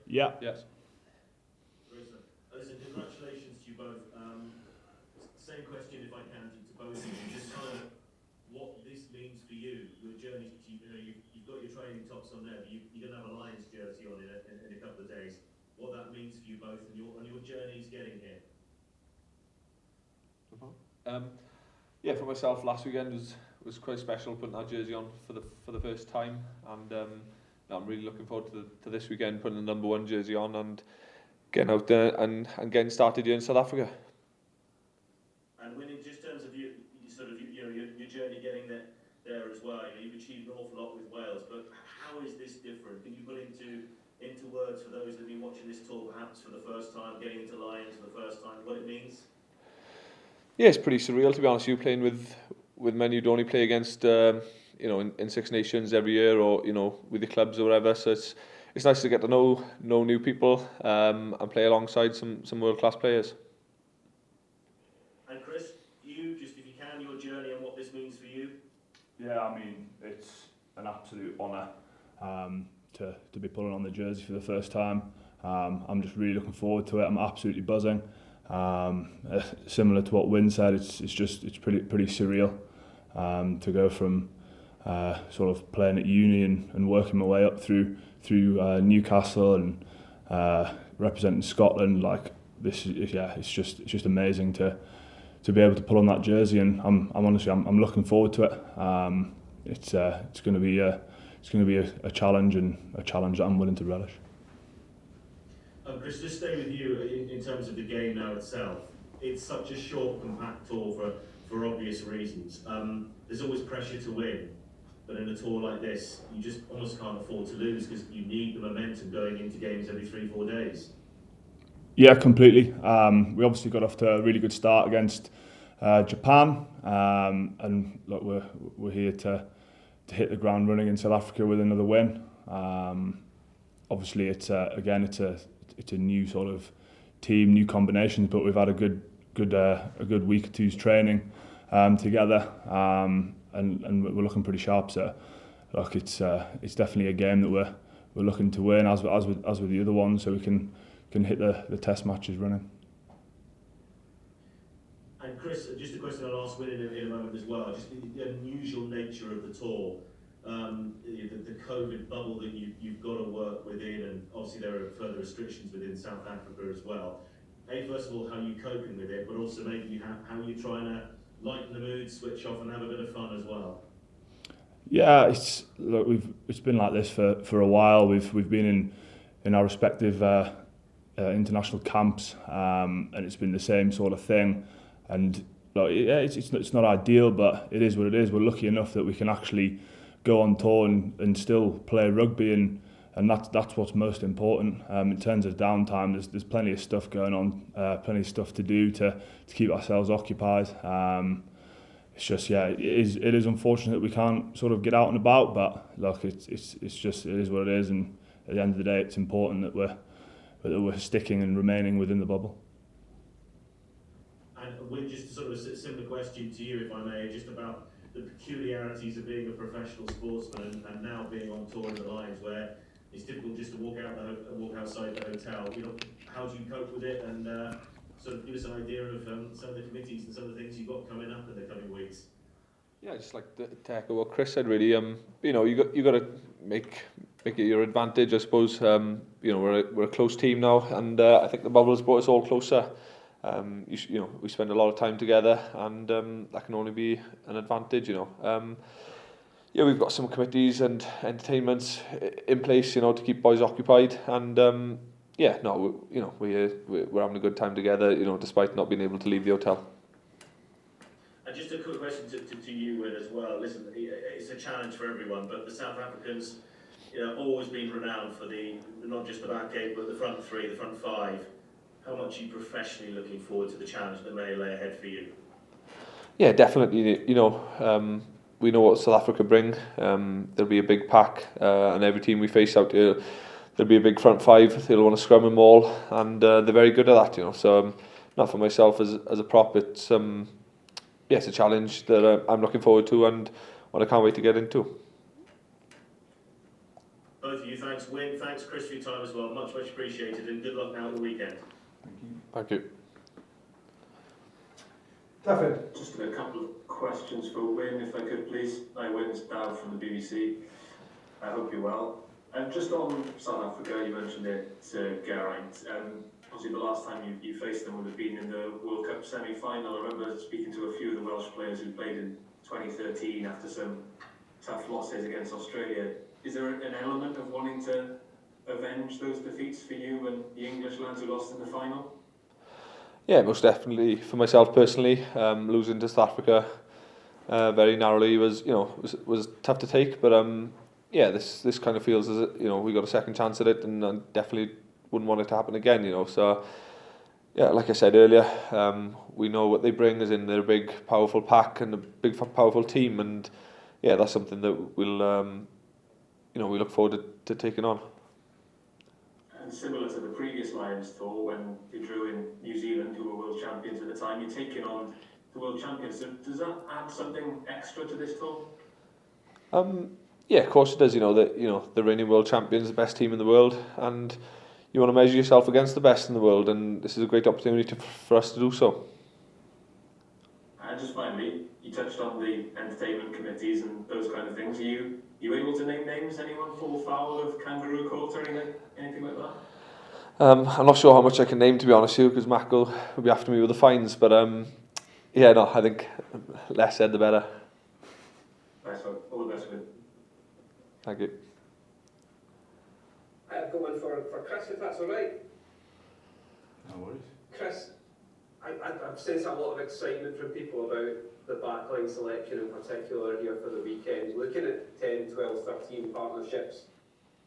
Yeah. Yes. Listen, congratulations to you both. Same question, if I can, to both of you. Just kind of what this means for you, your journey. You've got your training tops on there, but you're going to have a Lions jersey on in a couple of days. What that means for you both and your journeys getting here. Yeah, for myself, last weekend was quite special, putting that jersey on for the first time, and I'm really looking forward to this weekend, putting the number 1 jersey on and getting out there and getting started here in South Africa. And when in just terms of your journey getting there as well, you've achieved an awful lot with Wales, but how is this different? Can you put into words for those that have been watching this tour perhaps for the first time, getting into Lions for the first time, what it means? Yeah, it's pretty surreal, to be honest. You playing with men you'd only play against, in Six Nations every year, or with the clubs or whatever. So it's nice to get to know new people and play alongside some world class players. And Chris, you just if you can, your journey and what this means for you. Yeah, I mean, it's an absolute honour to be pulling on the jersey for the first time. I'm just really looking forward to it. I'm absolutely buzzing. Similar to what Wyn said, it's pretty surreal to go from sort of playing at uni and working my way up through Newcastle and representing Scotland. Like this is it's just amazing to be able to pull on that jersey, and I'm honestly looking forward to it. It's going to be a challenge, and a challenge that I'm willing to relish. Chris, just stay with you in terms of the game now itself. It's such a short, compact tour for obvious reasons. There's always pressure to win, but in a tour like this, you just almost can't afford to lose because you need the momentum going into games every 3-4 days. Yeah, completely. We obviously got off to a really good start against Japan, and look, we're here to hit the ground running in South Africa with another win. Obviously, it's a new sort of team, new combinations, but we've had a good week or two's training together, and we're looking pretty sharp. So, look, it's definitely a game that we're looking to win as with the other ones, so we can hit the test matches running. And Chris, just a question I'll ask Wyn in a moment as well. Just the unusual nature of the tour. The COVID bubble that you've got to work within, and obviously there are further restrictions within South Africa as well. First of all, how are you coping with it, but also maybe how are you trying to lighten the mood, switch off and have a bit of fun as well? Yeah, it's been like this for a while. We've been in our respective international camps, and it's been the same sort of thing. And look, it's not ideal, but it is what it is. We're lucky enough that we can actually go on tour and still play rugby, and that's what's most important. In terms of downtime, there's plenty of stuff going on, plenty of stuff to do to keep ourselves occupied. It's just it is unfortunate that we can't sort of get out and about, but look, it is what it is, and at the end of the day, it's important that we're sticking and remaining within the bubble. And Wyn, just sort of a similar question to you, if I may, just about the peculiarities of being a professional sportsman and now being on tour in the Lions, where it's difficult just to walk outside the hotel. How do you cope with it, and sort of give us an idea of some of the committees and some of the things you've got coming up in the coming weeks? Yeah, just like to echo what Chris said, really. You got to make it your advantage, I suppose. We're a close team now, and I think the bubble has brought us all closer. We spend a lot of time together, and that can only be an advantage. We've got some committees and entertainments in place, to keep boys occupied, and we're having a good time together, despite not being able to leave the hotel. And just a quick question to you, Wyn, as well. Listen, it's a challenge for everyone, but the South Africans, always been renowned for not just the back eight, but the front three, the front five. How much are you professionally looking forward to the challenge that may lay ahead for you? Yeah, definitely. We know what South Africa bring. There'll be a big pack, and every team we face out here, there'll be a big front five. They'll want to scrum them all, and they're very good at that. So, not for myself as a prop, it's a challenge that I'm looking forward to, and one I can't wait to get into. Both of you, thanks Win, thanks Chris for your time as well, much appreciated, and good luck now at the weekend. Thank you. David. Just a couple of questions for Win, if I could please. Hi Win, it's Dad from the BBC. I hope you're well. Just on South Africa, you mentioned it, Geraint. Obviously the last time you faced them would have been in the World Cup semi-final. I remember speaking to a few of the Welsh players who played in 2013 after some tough losses against Australia. Is there an element of wanting to avenge those defeats for you and the English lads who lost in the final? Yeah, most definitely. For myself personally, losing to South Africa very narrowly was tough to take. But yeah, this kind of feels as we got a second chance at it, and I definitely wouldn't want it to happen again. So yeah, like I said earlier, we know what they bring, as in they're a big, powerful pack and a big, powerful team, and yeah, that's something that we'll we look forward to taking on. And similar to the previous Lions tour, when you drew in New Zealand, who were world champions at the time, you're taking on the world champions. So does that add something extra to this tour? Yeah, of course it does. The reigning world champions, the best team in the world, and you want to measure yourself against the best in the world, and this is a great opportunity for us to do so. And just finally, you touched on the entertainment committees and those kind of things. Are you able to name names? Anyone fall foul of Kangaroo Court or anything like that? I'm not sure how much I can name, to be honest with you, because Mac will be after me with the fines. But yeah, no, I think less said the better. Nice one. All the best with it. Thank you. I've got one for Chris, if that's all right. No worries. Chris, I've sensed a lot of excitement from people about the backline selection in particular here for the weekend. Looking at 10, 12, 13 partnerships,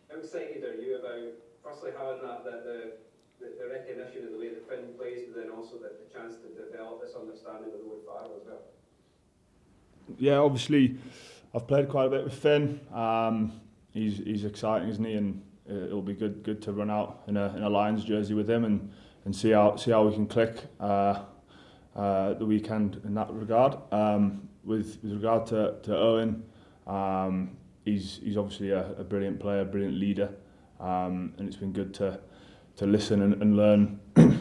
how excited are you about, firstly, having the recognition of the way that Finn plays, but then also the chance to develop this understanding with Owen Farrell as well? Yeah, obviously, I've played quite a bit with Finn. He's exciting, isn't he? And it'll be good to run out in a Lions jersey with him and see how we can click the weekend in that regard. With regard to Owen, he's obviously a brilliant player, brilliant leader, and it's been good to listen and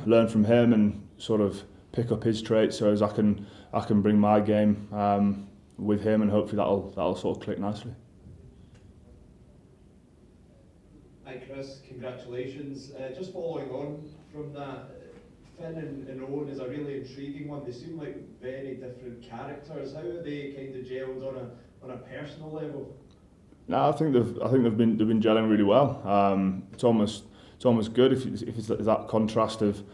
learn from him and sort of pick up his traits so as I can bring my game with him, and hopefully that'll sort of click nicely. Hi Chris, congratulations. Just following on from that, Finn and Owen is a really intriguing one. They seem like very different characters. How are they kind of gelled on a personal level? No, I think they've been gelling really well. It's almost good if it's that contrast of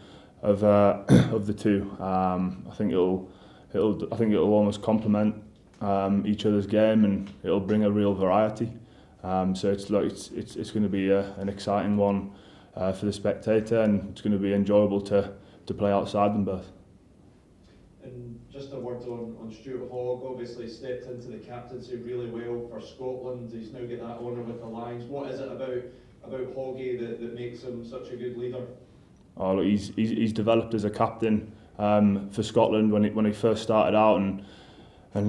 the two. I think it'll almost complement each other's game, and it'll bring a real variety. So it's going to be an exciting one for the spectator, and it's going to be enjoyable to play outside them both. And just a word on Stuart Hogg, obviously stepped into the captaincy really well for Scotland. He's now got that honour with the Lions. What is it about Hoggy that makes him such a good leader? Oh, look, he's developed as a captain for Scotland when he first started out, and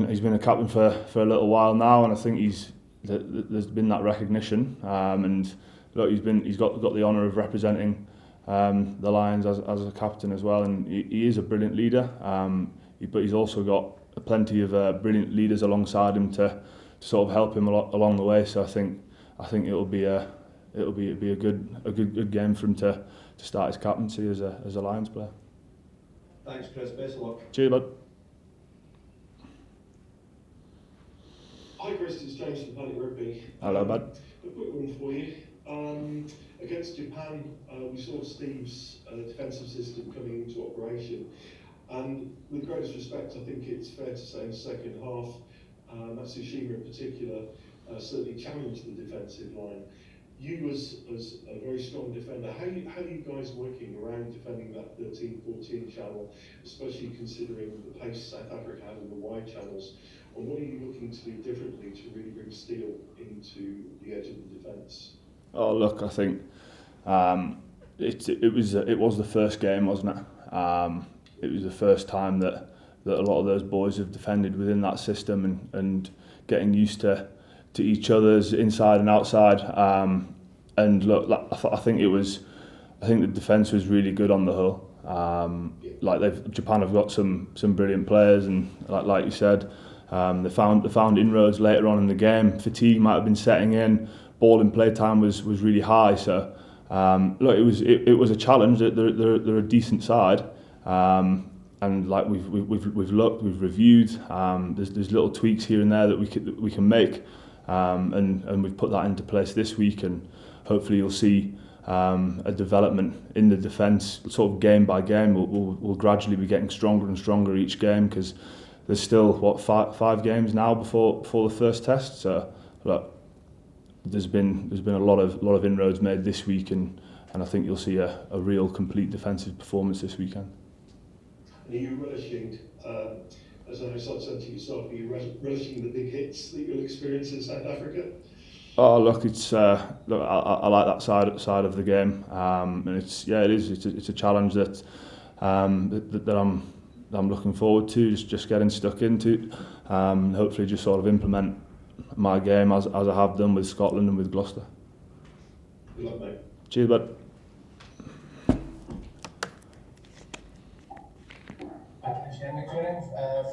he's been a captain for a little while now, and I think there's been that recognition, and look, he's got the honour of representing the Lions as a captain as well, and he is a brilliant leader, but he's also got plenty of brilliant leaders alongside him to sort of help him along the way. So I think it'll be a good game for him to start his captaincy as a Lions player. Thanks Chris, best of luck. Cheers bud. Hi Chris, it's James from Planet Rugby. Hello bud. A quick one for you. Against Japan, we saw Steve's defensive system coming into operation, and with greatest respect, I think it's fair to say in the second half, Matsushima in particular certainly challenged the defensive line. You as a very strong defender, how are you guys working around defending that 13-14 channel, especially considering the pace South Africa had in the wide channels, and what are you looking to do differently to really bring steel into the edge of the defence? Oh look, I think it was the first game, wasn't it? It was the first time that a lot of those boys have defended within that system, and getting used to to each other's inside and outside. And look, I think the defence was really good on the whole. Japan have got some brilliant players, and like you said, they found inroads later on in the game. Fatigue might have been setting in. Ball in play time was really high. So look, it was a challenge. They're a decent side. And like we've looked, we've reviewed. There's little tweaks here and there that we can make, and we've put that into place this week, and hopefully you'll see a development in the defence, sort of game by game. We'll gradually be getting stronger and stronger each game, because there's still five games now before the first test. So look, there's been a lot of inroads made this week, and I think you'll see a real complete defensive performance this weekend. Are you relishing, as I said to yourself, are you relishing the big hits that you'll experience in South Africa? Oh look, it's look, I like that side of the game, and it's a challenge that I'm looking forward to, just getting stuck into, hopefully just sort of implement my game as I have done with Scotland and with Gloucester. Good luck, mate. Cheers, bud.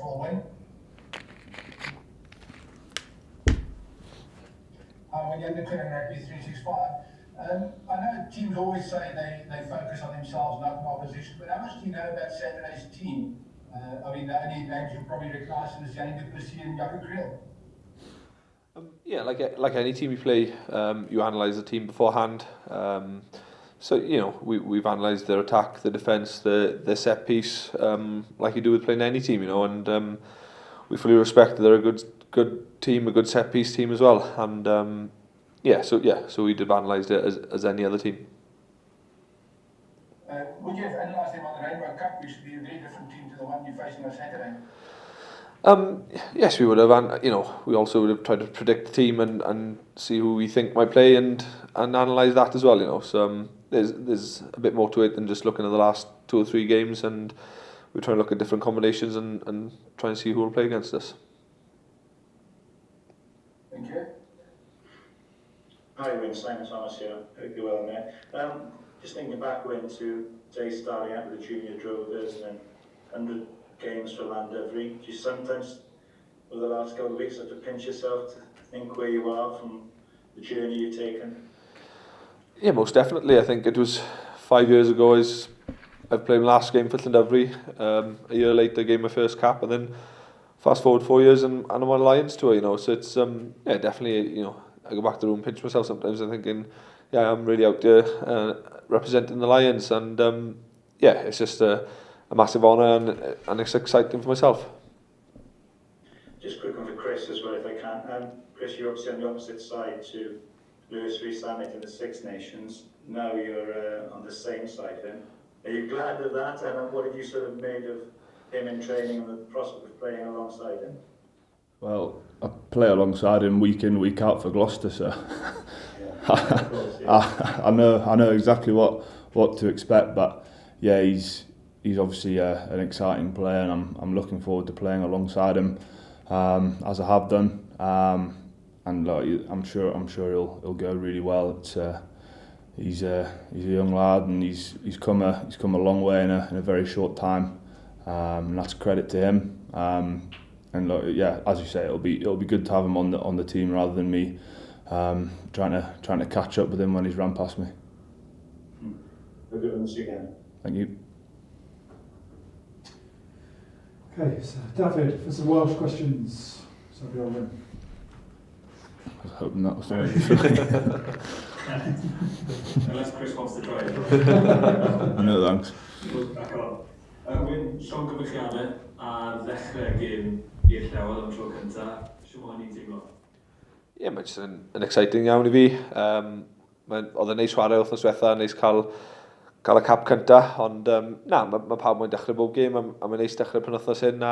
For a win. When you're in Rugby 365, I know teams always say they focus on themselves, not on opposition, but how much do you know about Saturday's team? The only names you'll probably recognise is Yannick du Plessis and Jaco Kriel. Yeah, like any team you play, you analyse the team beforehand. So we've analysed their attack, their defence, their set piece, like you do with playing any team, and we fully respect that they're a good team, a good set piece team as well, and so we'd have analysed it as any other team. Would you have analysed them on the Rainbow Cup, which would be a very different team to the one you're facing on Saturday? Yes, we would have, and we also would have tried to predict the team and see who we think might play and analyse that as well. So there's a bit more to it than just looking at the last 2 or 3 games, and we try and look at different combinations and try and see who will play against us. Thank you. Hi, Wayne. Simon Thomas here. Hope you're well, mate. Just thinking back when to days starting out with the junior drovers and then 100 games for Landivry. Do you sometimes, over the last couple of weeks, have to pinch yourself to think where you are from the journey you've taken? Yeah, most definitely. I think it was 5 years ago I played my last game for Llandudno. A year later, I gave my first cap, and then fast forward 4 years and I'm on Lions tour. So it's definitely. I go back to the room, pinch myself sometimes, and thinking, I'm really out there representing the Lions, and it's just a massive honour and it's exciting for myself. Just a quick one for Chris as well, if I can. Chris, you're obviously on the opposite side to Lewis Rees-Zammit in the Six Nations. Now you're on the same side then. Are you glad of that? And what have you sort of made of him in training and the prospect of playing alongside him? Well, I play alongside him week in, week out for Gloucester, so of course, yeah. I know exactly what to expect. But yeah, he's obviously an exciting player, and I'm looking forward to playing alongside him, as I have done. And I'm sure he'll go really well. He's a young lad, and he's come a long way in a very short time, and that's credit to him. And as you say, it'll be good to have him on the team rather than me trying to catch up with him when he's run past me. We'll do it again. Thank you. Okay, so David, for some Welsh questions. So go on then. I was hoping that was something. Unless Chris wants to try it. No, thanks. Wyn, Sean gyfeilliadau ar ddechrau gêm i'r llewod am tro cyntaf. Siwm o'n i'n teimlo? Yeah, mae'n just yn exciting iawn i fi. Oedd e'n neis chwarae wythnos diwetha, neis cael y cap cynta, ond mae pawb mae'n dechrau bob gêm, a mae'n neis dechrau penwythnos hyn, a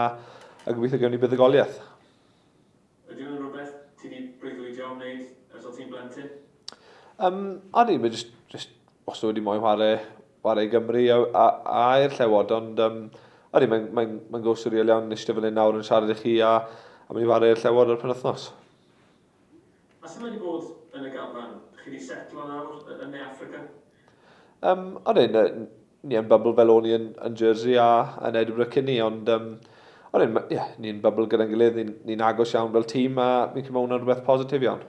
gobeithio gewn ni buddugoliaeth. Ydy hwnna'n rhywbeth ti wedi breuddwydio jam wneud ers o ti'n blentyn? O'n i'n just wastad wedi moyn chwarae Gymru a i'r llewod, ond mae'n go surreal iawn eistedd fan hyn nawr yn siarad i chi a mynd i chwarae i'r llewod ar penwythnos. A sy'n wedi bod yn y garfan, chi wedi setlo nawr yn Ne Affrica? O'n ni yn bubble fel o'n i yn Jersey a yn Edinburgh cyn ni, ond ni'n bubble gyda'n gilydd, ni'n agos iawn fel tîm a mi'n cymryd hwnna'n rhywbeth positif iawn.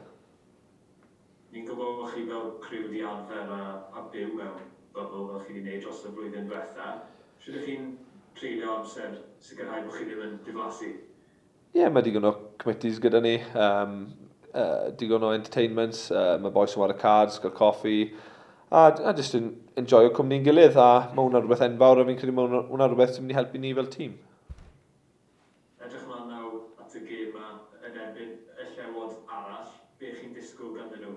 Ni'n gwybod bod chi fel criw wedi arfer a byw mewn bubble fel chi wedi gwneud dros y blwyddyn diwetha. Sut ydych chi'n treulio amser sicrhau bod chi ddim yn diflasu? Mae digon o committees gyda ni, digon o entertainments, mae boys yn war y cards, gael coffi, a just yn enjoy o cwmni'n gilydd, a mae hwnna'n rhywbeth enfawr, a fi'n credu mae hwnna'n rhywbeth sy'n mynd i helpu ni fel tîm. Edrych ymlaen nawr at y gêm yma yn erbyn y llewod arall, be chi'n disgwyl ganddyn nhw?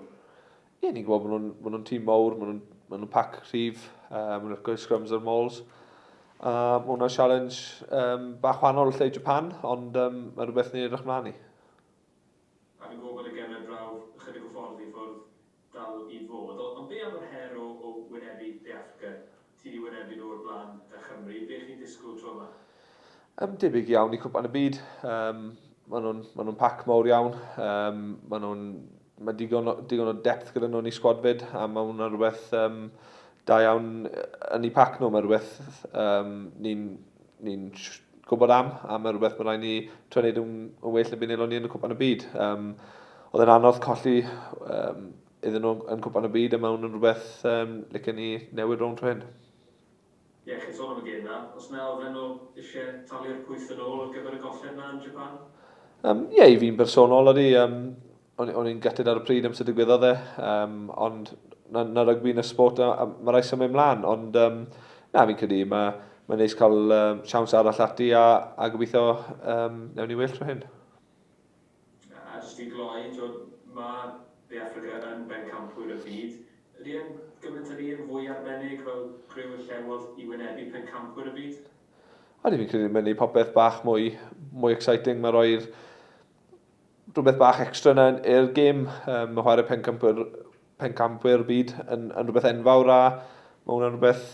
Ni'n gwybod bod nhw'n tîm mawr, mae nhw'n pac rhif, mae nhw'n gweud scrums ar mols. Mae hwnna'n challenge bach wahanol lle Japan, ond mae rhywbeth ni'n edrych mlaen i. A fi'n gwybod bod y gemau brawf ychydig o ffordd i ffwrdd dal i fod, ond be am yr her o wynebu De Affrica? Ti wedi wynebu nhw o'r blaen y Chymru, be chi'n disgwyl tro yma? Debyg iawn i cwpan y byd. Maen nhw'n pac mawr iawn. Mae digon o depth gyda nhw'n ei sgwadfyd, a mae hwnna'n rhywbeth da iawn yn ei pac nhw. Mae rhywbeth ni'n gwybod am, a mae rhywbeth mae'n rhaid ni trio wneud yn well na byd ni yn y cwpan y byd. Oedd yn anodd colli iddyn nhw yn cwpan y byd, a mae hwnna'n rhywbeth licen ni newid rownd trwy hyn. Chi'n sôn am y gêm na. Os na oedd nhw eisiau talu'r pwyth yn ôl ar gyfer y golled na yn Japan? I fi'n bersonol ydy. O'n i'n gutted ar y pryd amser digwyddodd ond na rygbi yn y sport mae rai symud ymlaen, ond fi'n credu mae'n neis cael siawns arall ati a gobeithio newn ni well trwy hyn. A jyst i gloi, mae De Affrica yn bencampwyr y byd. Ydy e'n gymaint â ni yn fwy arbennig fel criw y llewodd i wynebu pencampwyr y byd? Fi'n credu mae'n neud popeth bach mwy exciting. Mae roi'r rhywbeth bach extra i'r gêm. Mae chwarae pencampwyr byd yn rhywbeth enfawr, a mae hwnna'n rhywbeth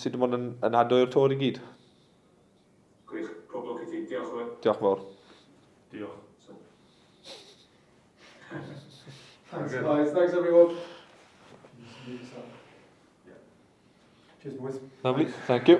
sydd dim ond yn adwy'r tor i gyd. Gwych, pob lwc i ti. Diolch fawr. Diolch fawr. Diolch. Thanks guys, thanks everyone. Cheers boys. Lovely, thank you.